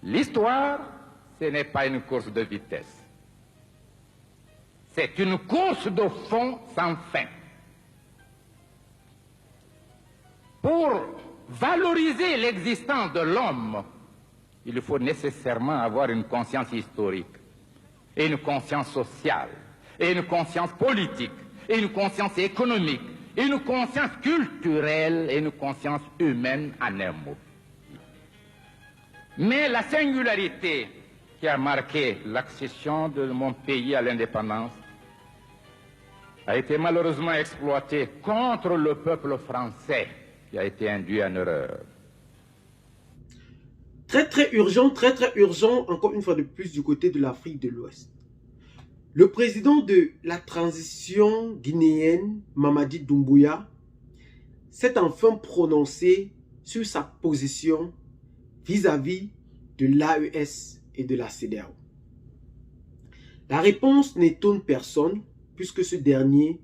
L'histoire, ce n'est pas une course de vitesse. C'est une course de fond sans fin. Pour valoriser l'existence de l'homme, il faut nécessairement avoir une conscience historique, et une conscience sociale, et une conscience politique, et une conscience économique, et une conscience culturelle, et une conscience humaine en un mot. Mais la singularité qui a marqué l'accession de mon pays à l'indépendance a été malheureusement exploitée contre le peuple français qui a été induit en erreur. Très urgent, encore une fois de plus du côté de l'Afrique de l'Ouest. Le président de la transition guinéenne, Mamadi Doumbouya, s'est enfin prononcé sur sa position vis-à-vis de l'AES et de la CEDEAO. La réponse n'étonne personne puisque ce dernier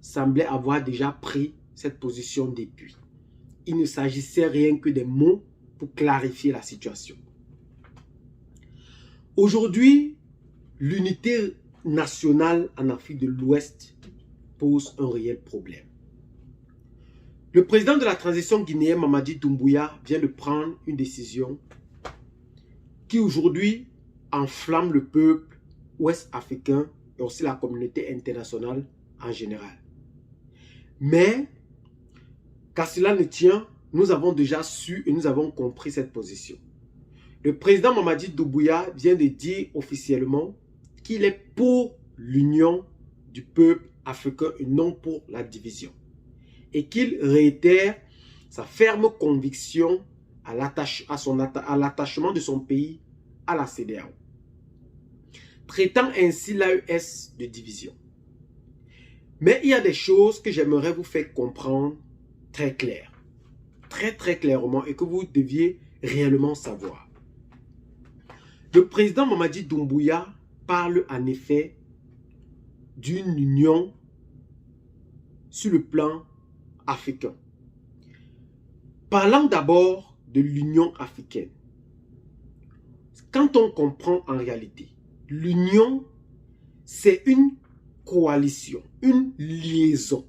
semblait avoir déjà pris cette position depuis. Il ne s'agissait rien que des mots pour clarifier la situation. Aujourd'hui, l'unité nationale en Afrique de l'Ouest pose un réel problème. Le président de la transition guinéenne, Mamadi Doumbouya, vient de prendre une décision qui aujourd'hui enflamme le peuple ouest-africain et aussi la communauté internationale en général. Mais, qu'à cela ne tient, nous avons déjà su et nous avons compris cette position. Le président Mamadi Doumbouya vient de dire officiellement qu'il est pour l'union du peuple africain et non pour la division. Et qu'il réitère sa ferme conviction à l'attachement de son pays à la CEDEAO, traitant ainsi l'AES de division. Mais il y a des choses que j'aimerais vous faire comprendre très claires, très clairement, et que vous deviez réellement savoir. Le président Mamadi Doumbouya parle en effet d'une union sur le plan africain. Parlant d'abord de l'Union africaine. Quand on comprend en réalité, l'union, c'est une coalition, une liaison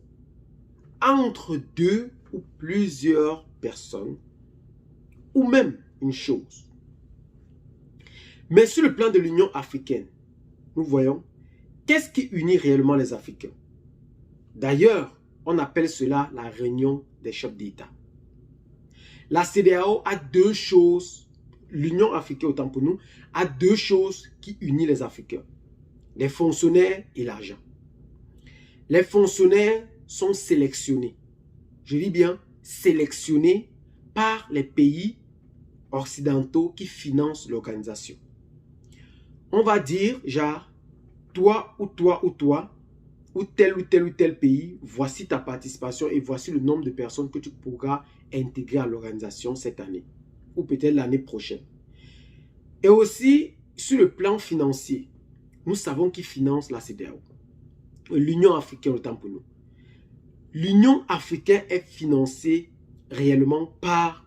entre deux ou plusieurs personnes, ou même une chose. Mais sur le plan de l'Union africaine, nous voyons, qu'est-ce qui unit réellement les Africains? D'ailleurs, on appelle cela la réunion des chefs d'État. La CEDEAO a deux choses, l'Union africaine autant pour nous, a deux choses qui unissent les Africains. Les fonctionnaires et l'argent. Les fonctionnaires sont sélectionnés. Je dis bien sélectionnés par les pays occidentaux qui financent l'organisation. On va dire, genre, toi ou toi ou toi, ou tel pays, voici ta participation et voici le nombre de personnes que tu pourras intégrer à l'organisation cette année, ou peut-être l'année prochaine. Et aussi, sur le plan financier, nous savons qui finance la CEDEAO. L'Union africaine, autant pour nous. L'Union africaine est financée réellement par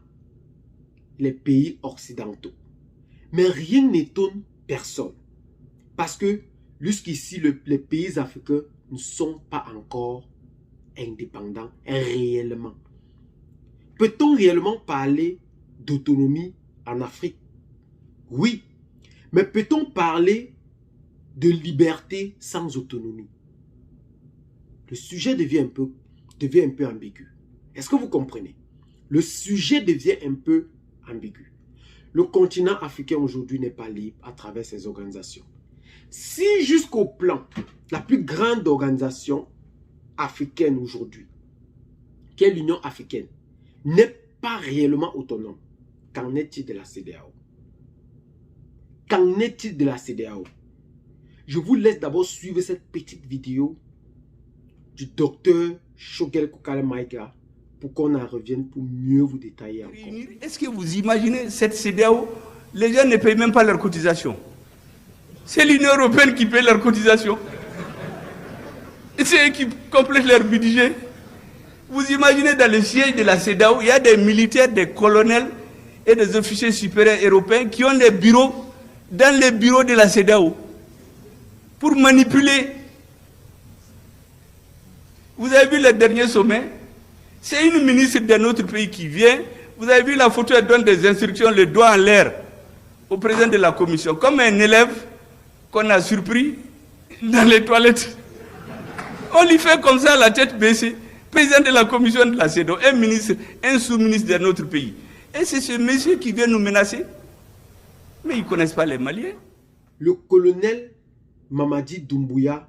les pays occidentaux. Mais rien n'étonne personne. Parce que jusqu'ici, les pays africains ne sont pas encore indépendants réellement. Peut-on réellement parler d'autonomie en Afrique? Oui. Mais peut-on parler de liberté sans autonomie? Le sujet devient un peu ambigu. Est-ce que vous comprenez? Le sujet devient un peu ambigu. Le continent africain aujourd'hui n'est pas libre à travers ses organisations. Si jusqu'au plan, la plus grande organisation africaine aujourd'hui, qui est l'Union africaine, n'est pas réellement autonome, qu'en est-il de la CEDEAO? Qu'en est-il de la CEDEAO? Je vous laisse d'abord suivre cette petite vidéo du docteur Shogel Kokale Maïga pour qu'on en revienne pour mieux vous détailler encore. Est-ce que vous imaginez cette CEDEAO? Les gens ne payent même pas leur cotisation. C'est l'Union européenne qui paye leur cotisation. C'est eux qui complètent leur budget. Vous imaginez dans le siège de la CEDEAO, il y a des militaires, des colonels et des officiers supérieurs européens qui ont des bureaux dans les bureaux de la CEDEAO pour manipuler. Vous avez vu le dernier sommet? C'est une ministre d'un autre pays qui vient. Vous avez vu la photo, elle donne des instructions, le doigt en l'air au président de la commission, comme un élève qu'on a surpris dans les toilettes. On lui fait comme ça, la tête baissée. Président de la commission de la CEDEAO, un ministre, un sous-ministre d'un autre pays. Et c'est ce monsieur qui vient nous menacer. Mais ils ne connaissent pas les Maliens. Le colonel Mamadi Doumbouya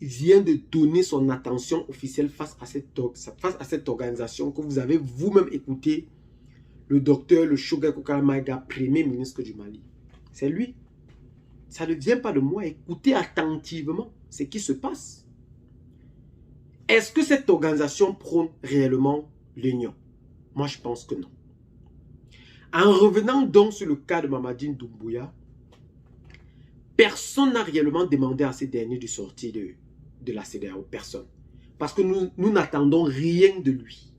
vient de donner son attention officielle face à cette organisation que vous avez vous-même écouté, le docteur le Shogai Kokala Maïga, premier ministre du Mali. C'est lui. Ça ne vient pas de moi. Écoutez attentivement ce qui se passe. Est-ce que cette organisation prône réellement l'union? Moi, je pense que non. En revenant donc sur le cas de Mamadi Doumbouya, personne n'a réellement demandé à ces derniers de sortir de la CEDEAO. Personne. Parce que nous n'attendons rien de lui.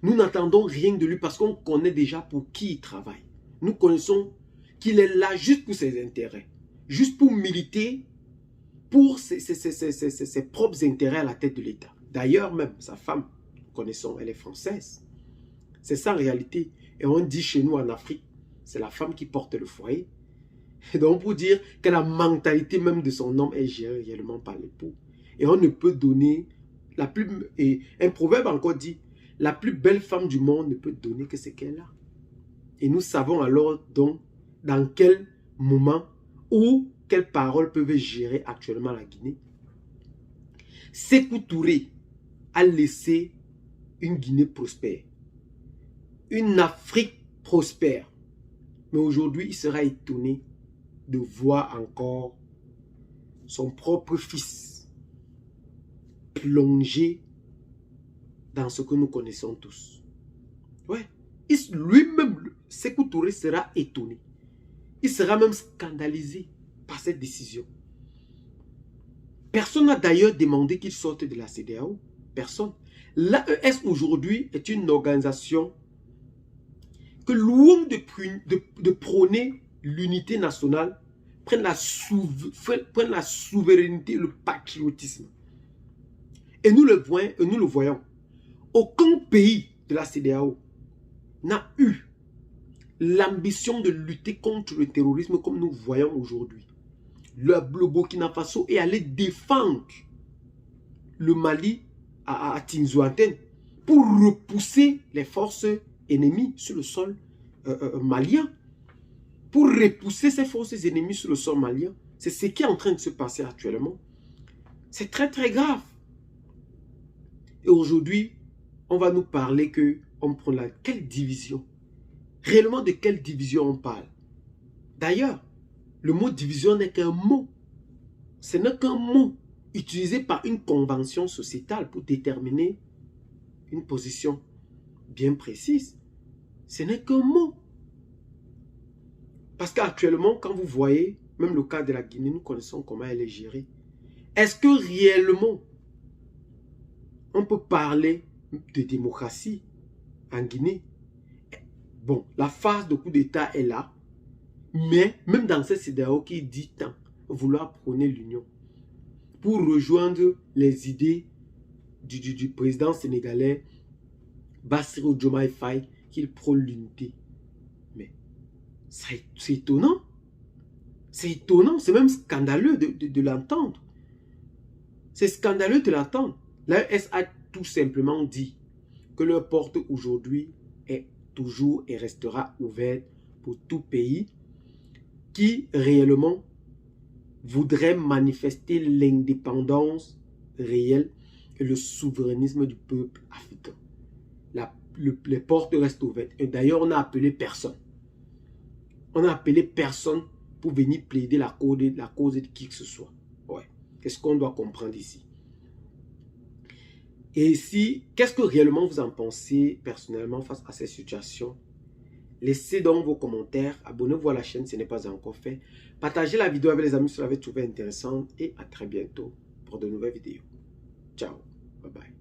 Nous n'attendons rien de lui parce qu'on connaît déjà pour qui il travaille. Nous connaissons qu'il est là juste pour ses intérêts. Juste pour militer pour ses propres intérêts à la tête de l'État. D'ailleurs, même sa femme, nous connaissons, elle est française. C'est ça en réalité. Et on dit chez nous en Afrique, c'est la femme qui porte le foyer. Et donc pour dire que la mentalité même de son homme est gérée réellement par l'époux. Et on ne peut donner et un proverbe encore dit, la plus belle femme du monde ne peut donner que ce qu'elle a. Et nous savons alors donc dans quel moment ou quelles paroles peuvent gérer actuellement la Guinée. Sékou Touré a laissé une Guinée prospère, une Afrique prospère. Mais aujourd'hui, il sera étonné de voir encore son propre fils plongé dans ce que nous connaissons tous. Ouais. Lui-même, Sékou Touré sera étonné. Il sera même scandalisé par cette décision. Personne n'a d'ailleurs demandé qu'il sorte de la CEDEAO. Personne. L'AES aujourd'hui est une organisation que loin de prôner l'unité nationale, prennent la souveraineté, le patriotisme. Et nous le voyons. Aucun pays de la CEDEAO n'a eu l'ambition de lutter contre le terrorisme comme nous voyons aujourd'hui. Le Burkina Faso est allé défendre le Mali à Tinzouanten pour repousser les forces ennemies sur le sol malien. Pour repousser ces forces ennemies sur le sol malien. C'est ce qui est en train de se passer actuellement. C'est très très grave. Et aujourd'hui, on va nous parler on prend quelle division? Réellement, de quelle division on parle? D'ailleurs, le mot division n'est qu'un mot. Ce n'est qu'un mot utilisé par une convention sociétale pour déterminer une position bien précise. Ce n'est qu'un mot. Parce qu'actuellement, quand vous voyez, même le cas de la Guinée, nous connaissons comment elle est gérée. Est-ce que réellement, on peut parler de démocratie en Guinée? Bon, la phase de coup d'État est là. Mais même dans cette CEDEAO qui dit tant vouloir prôner l'union pour rejoindre les idées du président sénégalais Bassirou Diomaye Faye qu'il prône l'unité. Mais c'est étonnant. C'est étonnant, c'est même scandaleux de l'entendre. C'est scandaleux de l'entendre. L'AES a tout simplement dit que leur porte aujourd'hui est toujours et restera ouverte pour tout pays qui réellement voudrait manifester l'indépendance réelle et le souverainisme du peuple africain. Les portes restent ouvertes. Et d'ailleurs, on n'a appelé personne. On n'a appelé personne pour venir plaider la cause de qui que ce soit. Ouais. Qu'est-ce qu'on doit comprendre ici? Et ici, qu'est-ce que réellement vous en pensez personnellement face à cette situation? Laissez donc vos commentaires, abonnez-vous à la chaîne si ce n'est pas encore fait. Partagez la vidéo avec les amis si vous l'avez trouvée intéressante et à très bientôt pour de nouvelles vidéos. Ciao, bye bye.